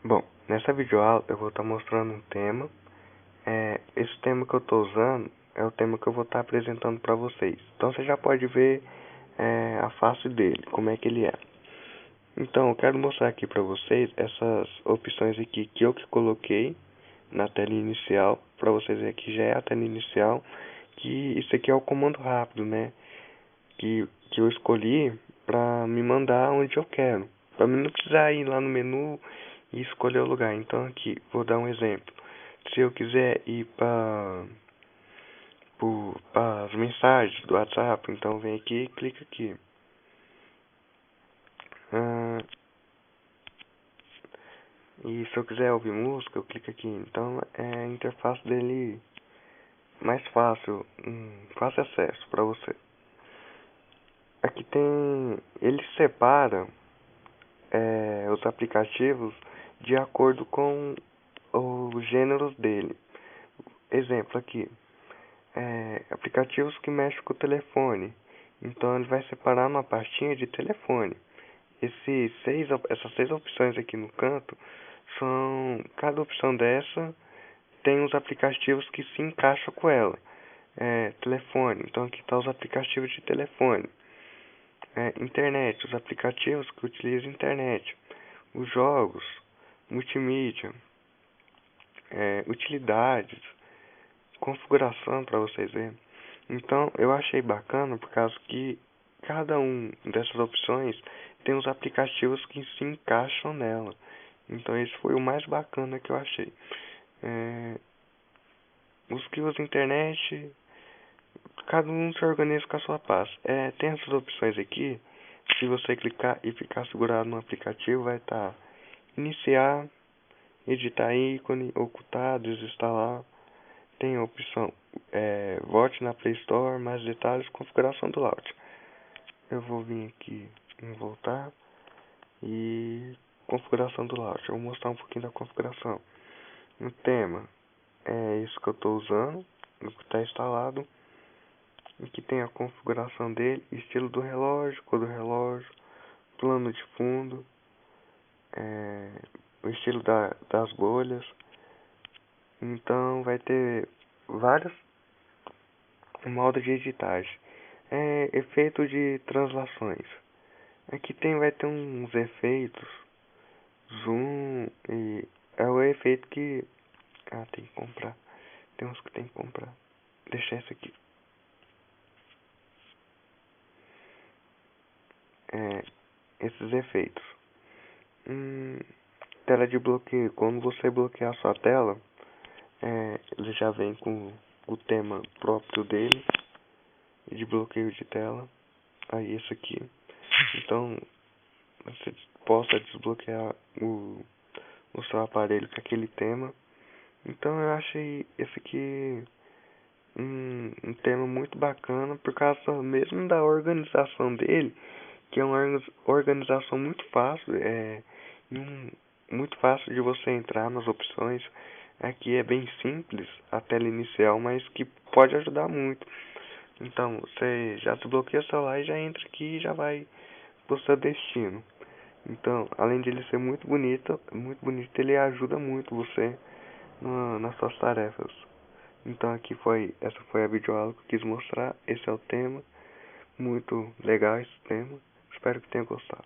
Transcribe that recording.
Bom, nessa videoaula eu vou estar mostrando um tema. Esse tema que eu estou usando é o tema que eu vou estar apresentando para vocês. Então você já pode ver a face dele, como é que ele é. Então eu quero mostrar aqui para vocês essas opções aqui que eu coloquei na tela inicial, para vocês verem que já é a tela inicial, que isso aqui é o comando rápido, né? Que eu escolhi para me mandar onde eu quero, para mim não precisar ir lá no menu e escolher o lugar. Então aqui, vou dar um exemplo. Se eu quiser ir para as mensagens do WhatsApp, então vem aqui e clica aqui. E se eu quiser ouvir música, eu clico aqui. Então é a interface dele mais fácil, fácil acesso para você. Aqui tem, ele separa os aplicativos de acordo com os gêneros dele. Exemplo aqui, aplicativos que mexem com o telefone. Então ele vai separar uma pastinha de telefone. Essas seis opções aqui no canto cada opção dessa tem os aplicativos que se encaixam com ela. Telefone, então aqui estão os aplicativos de telefone. Internet, os aplicativos que utilizam internet. Os jogos, multimídia, utilidades, configuração para vocês verem. Então eu achei bacana por causa que cada um dessas opções tem os aplicativos que se encaixam nela. Então esse foi o mais bacana que eu achei. Os que usam internet, cada um se organiza com a sua paz. Tem essas opções aqui. Se você clicar e ficar segurado no aplicativo, vai estar iniciar, editar ícone, ocultar, desinstalar. Tem a opção volte na Play Store, mais detalhes, configuração do layout. Eu vou vir aqui em voltar e configuração do layout. Eu vou mostrar um pouquinho da configuração. No tema, é isso que eu estou usando, o que está instalado. Aqui tem a configuração dele, estilo do relógio, cor do relógio, plano de fundo, o estilo das bolhas. Então vai ter vários modos de editagem. Efeito de translações. Aqui vai ter uns efeitos, zoom, e é o efeito que... tem que comprar. Tem uns que tem que comprar. Deixa esse aqui. Esses efeitos. Tela de bloqueio. Quando você bloquear a sua tela, ele já vem com o tema próprio dele, de bloqueio de tela. Aí esse aqui. Então você possa desbloquear o seu aparelho com aquele tema. Então eu achei esse aqui um tema muito bacana por causa mesmo da organização dele, que é uma organização muito fácil, muito fácil de você entrar nas opções. Aqui é bem simples a tela inicial, mas que pode ajudar muito. Então você já desbloqueia o celular e já entra aqui e já vai para o seu destino. Então, além de ele ser muito bonito, ele ajuda muito você nas suas tarefas. Então essa foi a videoaula que eu quis mostrar. Esse é o tema, muito legal esse tema. Espero que tenha gostado.